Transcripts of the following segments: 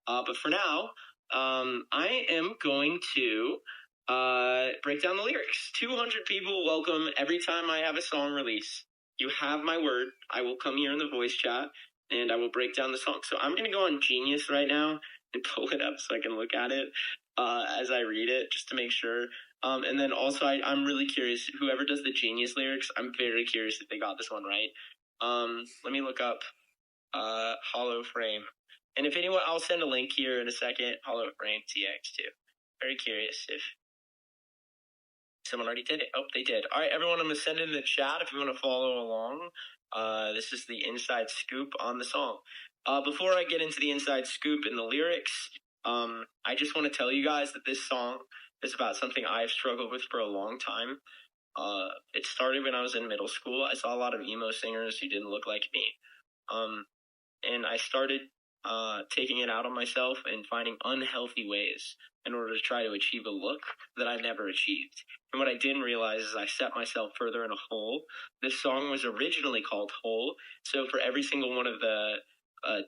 But for now, I am going to break down the lyrics. 200 people welcome every time I have a song release. You have my word. I will come here in the voice chat, and I will break down the song. So I'm going to go on Genius right now and pull it up so I can look at it as I read it, just to make sure. And then also, I'm really curious. Whoever does the Genius lyrics, I'm very curious if they got this one right. Let me look up hollow frame. And if anyone, I'll send a link here in a second. Hollow frame TX2. Very curious if someone already did it. Oh, they did. All right, everyone, I'm going to send it in the chat if you want to follow along. This is the inside scoop on the song. Before I get into the inside scoop and the lyrics, I just want to tell you guys that this song is about something I've struggled with for a long time. It started when I was in middle school. I saw a lot of emo singers who didn't look like me. And I started taking it out on myself and finding unhealthy ways in order to try to achieve a look that I never achieved. And what I didn't realize is I set myself further in a hole. This song was originally called Hole. So for every single one of the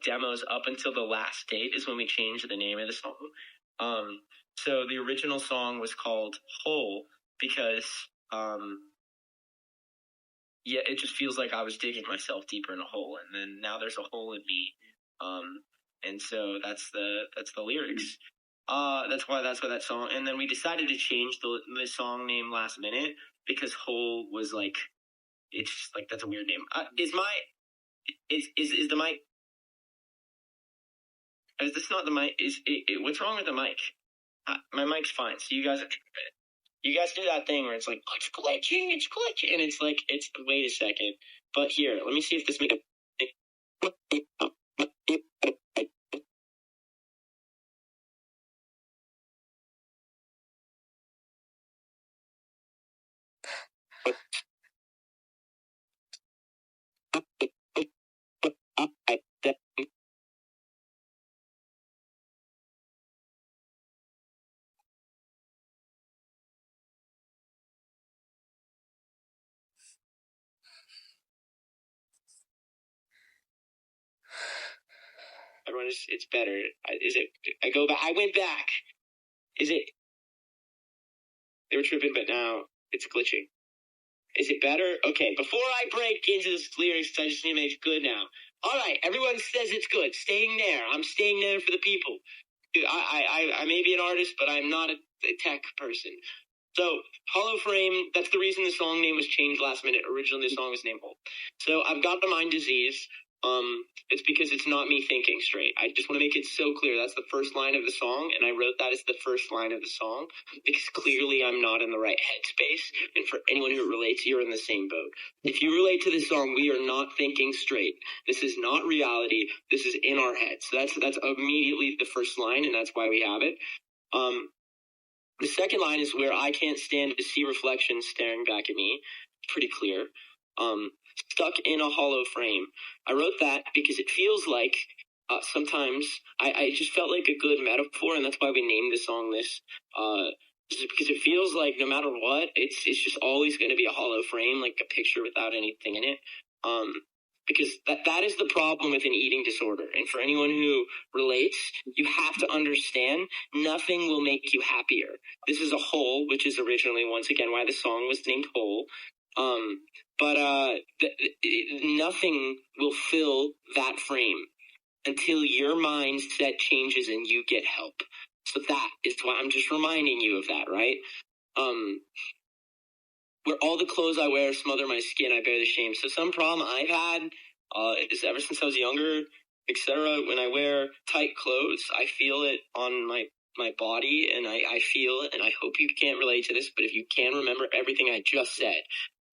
demos up until the last date is when we changed the name of the song. So the original song was called Hole because, it just feels like I was digging myself deeper in a hole. And then now there's a hole in me. And so that's the lyrics. That's why that song. And then we decided to change the song name last minute because Hole was like, it's just like, that's a weird name. Is the mic, is this not the mic? What's wrong with the mic? My mic's fine. So you guys do that thing where it's like, it's glitching. And it's like, wait a second. But here, let me see if this makes everyone is, it's better. I went back. Is it, they were tripping, but now it's glitching. Is it better? Okay, before I break into the lyrics, I just need to make it good now. All right, everyone says it's good. Staying there. I'm staying there for the people. I may be an artist, but I'm not a tech person. So, Hollow Frame, that's the reason the song name was changed last minute. Originally, the song was named Hole. So, I've got the mind disease. It's because it's not me thinking straight. I just want to make it so clear. That's the first line of the song, and I wrote that as the first line of the song because clearly I'm not in the right headspace. And for anyone who relates, you're in the same boat. If you relate to this song, we are not thinking straight. This is not reality. This is in our heads. So that's immediately the first line, and that's why we have it. The second line is where I can't stand to see reflections staring back at me. Pretty clear. Stuck in a hollow frame. I wrote that because it feels like sometimes I just felt like a good metaphor, and that's why we named the song this. Because it feels like no matter what, it's just always going to be a hollow frame, like a picture without anything in it. Because that is the problem with an eating disorder. And for anyone who relates, you have to understand nothing will make you happier. This is a hole, which is originally, once again, why the song was named Hole. But nothing will fill that frame until your mindset changes and you get help. So that is why I'm just reminding you of that, right? Where all the clothes I wear smother my skin, I bear the shame. So some problem I've had is ever since I was younger, etc. When I wear tight clothes, I feel it on my body, and I feel it, and I hope you can't relate to this, but if you can, remember everything I just said.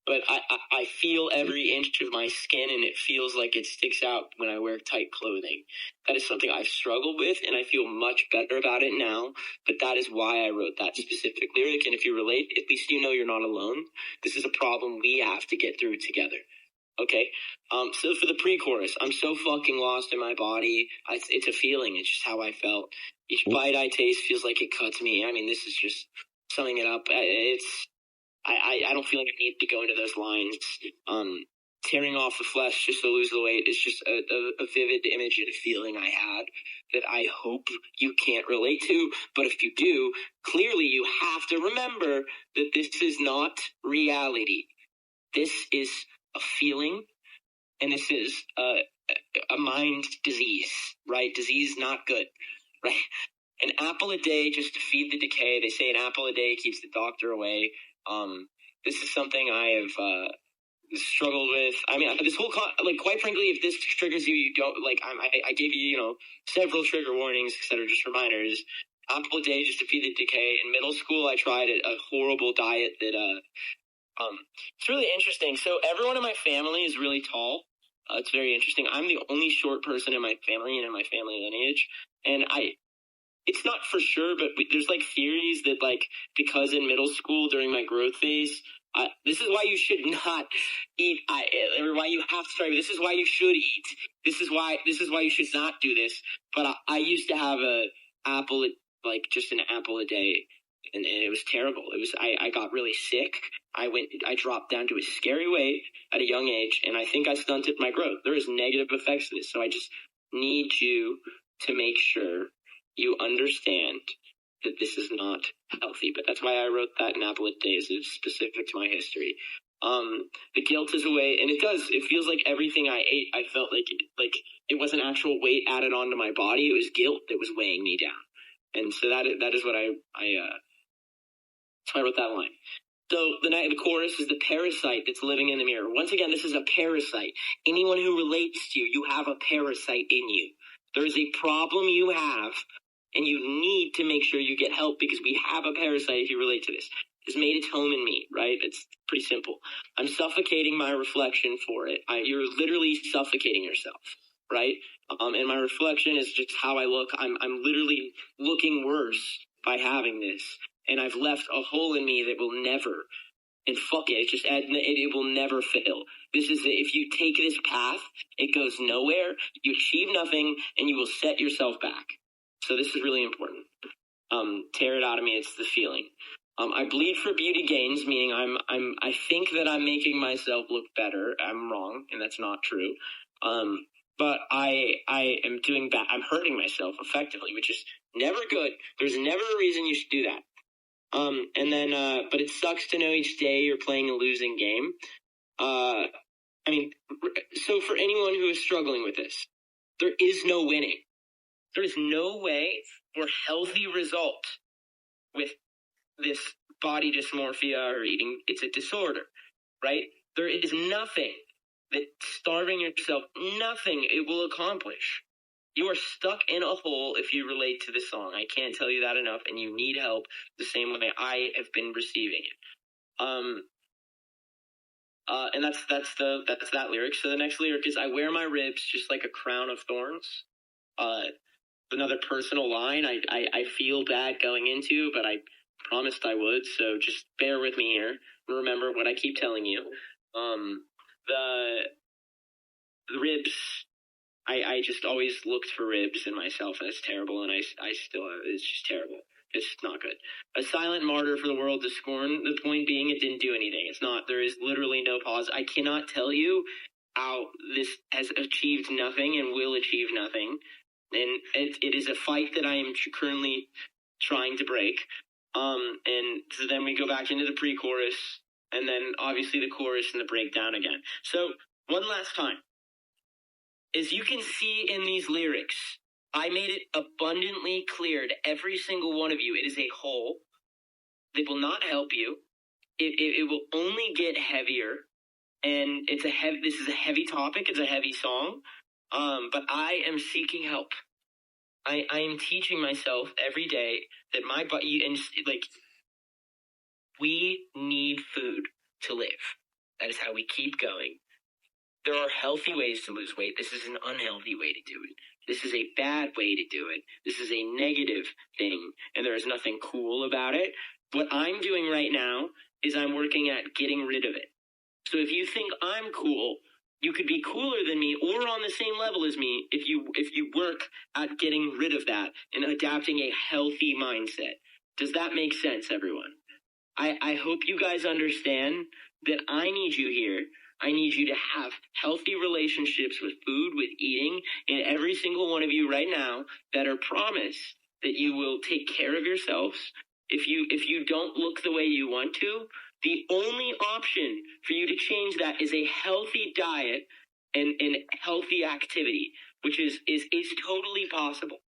But I feel every inch of my skin, and it feels like it sticks out when I wear tight clothing. That is something I've struggled with, and I feel much better about it now. But that is why I wrote that specific lyric. And if you relate, at least you know you're not alone. This is a problem we have to get through together. Okay? So for the pre-chorus, I'm so fucking lost in my body. It's a feeling. It's just how I felt. Each bite I taste feels like it cuts me. I mean, this is just summing it up. I don't feel like I need to go into those lines. Tearing off the flesh just to lose the weight is just a vivid image and a feeling I had. that I hope you can't relate to, but if you do, clearly you have to remember that this is not reality. This is a feeling, and this is a mind disease, right? Disease not good, right? An apple a day just to feed the decay. They say an apple a day keeps the doctor away. This is something I have struggled with. I mean, this whole quite frankly, if this triggers you, you don't like. I gave you, several trigger warnings that are just reminders. Apple a day just to feed the decay. In middle school, I tried a horrible diet that it's really interesting. So everyone in my family is really tall. It's very interesting. I'm the only short person in my family and in my family lineage, and it's not for sure, but there's theories that because in middle school during my growth phase, this is why you should not eat, or why you have to try. This is why you should eat. This is why you should not do this. But I used to have just an apple a day, and it was terrible. I got really sick. I dropped down to a scary weight at a young age, and I think I stunted my growth. There is negative effects to this, so I just need you to make sure you understand that this is not healthy. But that's why I wrote that an apple a day is specific to my history. The guilt is away, and it feels like everything I ate, I felt like it wasn't actual weight added onto my body. It was guilt that was weighing me down. And so that is what so I wrote that line. So the chorus is the parasite that's living in the mirror. Once again, this is a parasite. Anyone who relates to you, you have a parasite in you. There is a problem you have, and you need to make sure you get help because we have a parasite if you relate to this. It's made its home in me, right? It's pretty simple. I'm suffocating my reflection for it. You're literally suffocating yourself, right? And my reflection is just how I look. I'm literally looking worse by having this. And I've left a hole in me that will never, and fuck it, it will never fill. If you take this path, it goes nowhere, you achieve nothing, and you will set yourself back. So this is really important. Tear it out of me, it's the feeling. I bleed for beauty gains, meaning I think that I'm making myself look better. I'm wrong, and that's not true. But I am doing bad. I'm hurting myself effectively, which is never good. There's never a reason you should do that. But it sucks to know each day you're playing a losing game. So for anyone who is struggling with this, there is no winning. There is no way for healthy result with this body dysmorphia or eating. It's a disorder, right? There is nothing that starving yourself, nothing it will accomplish. You are stuck in a hole if you relate to this song. I can't tell you that enough, and you need help the same way I have been receiving it. And that's that lyric. So the next lyric is, I wear my ribs just like a crown of thorns. Another personal line I feel bad going into, but I promised I would, so just bear with me here. Remember what I keep telling you. The ribs, I just always looked for ribs in myself, and it's terrible, and I still, it's just terrible. It's not good. A silent martyr for the world to scorn. The point being, it didn't do anything. It's not, there is literally no pause. I cannot tell you how this has achieved nothing and will achieve nothing. And it is a fight that I am currently trying to break. And so then we go back into the pre-chorus, and then obviously the chorus and the breakdown again. So one last time. As you can see in these lyrics, I made it abundantly clear to every single one of you, it is a hole that will not help you. It will only get heavier, and this is a heavy topic, it's a heavy song, but I am seeking help. I am teaching myself every day that my body, and we need food to live. That is how we keep going. There are healthy ways to lose weight. This is an unhealthy way to do it. This is a bad way to do it. This is a negative thing, and there is nothing cool about it. What I'm doing right now is I'm working at getting rid of it. So if you think I'm cool, you could be cooler than me or on the same level as me if you work at getting rid of that and adapting a healthy mindset. Does that make sense, everyone? I hope you guys understand that I need you here. I need you to have healthy relationships with food, with eating, and every single one of you right now better promise that you will take care of yourselves. If you don't look the way you want to, the only option for you to change that is a healthy diet and healthy activity, which is totally possible.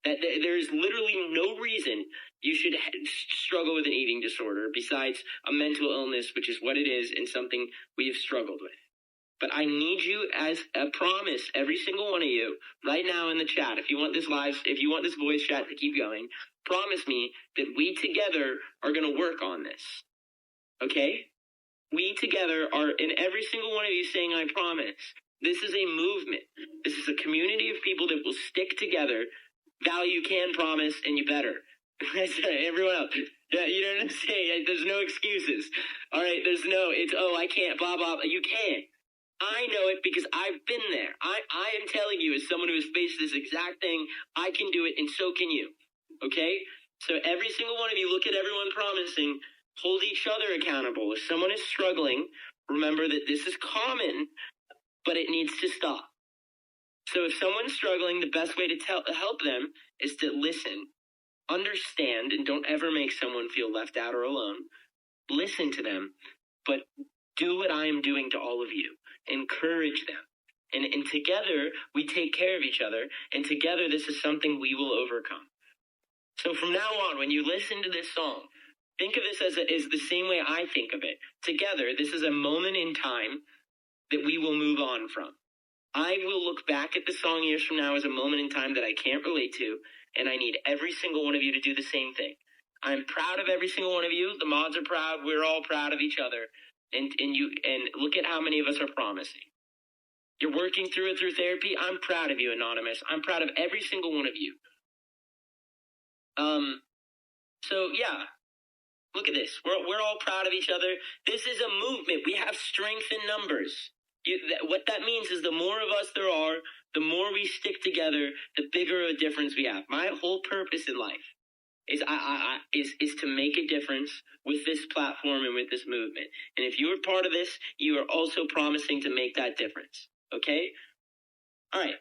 That there's literally no reason you should struggle with an eating disorder besides a mental illness, which is what it is and something we have struggled with. But I need you as a promise, every single one of you, right now in the chat, if you want this voice chat to keep going, promise me that we together are going to work on this. Okay? We together are, and every single one of you saying, I promise. This is a movement. This is a community of people that will stick together. Val, you can promise, and you better. Everyone else. Yeah, you know what I'm saying? There's no excuses. All right, it's, I can't, blah, blah, blah. You can. I know it because I've been there. I am telling you, as someone who has faced this exact thing, I can do it, and so can you. Okay? So every single one of you, look at everyone promising, hold each other accountable. If someone is struggling, remember that this is common, but it needs to stop. So if someone's struggling, the best way to help them is to listen, understand, and don't ever make someone feel left out or alone. Listen to them, but do what I am doing to all of you. Encourage them. And together, we take care of each other, and together this is something we will overcome. So from now on, when you listen to this song, think of this as the same way I think of it. Together, this is a moment in time that we will move on from. I will look back at the song years from now as a moment in time that I can't relate to, and I need every single one of you to do the same thing. I'm proud of every single one of you. The mods are proud. We're all proud of each other. And look at how many of us are promising. You're working through it through therapy. I'm proud of you, Anonymous. I'm proud of every single one of you. So yeah, look at this. We're all proud of each other. This is a movement. We have strength in numbers. What that means is the more of us there are, the more we stick together, the bigger a difference we have. My whole purpose in life is is to make a difference with this platform and with this movement. And if you are part of this, you are also promising to make that difference. Okay? All right.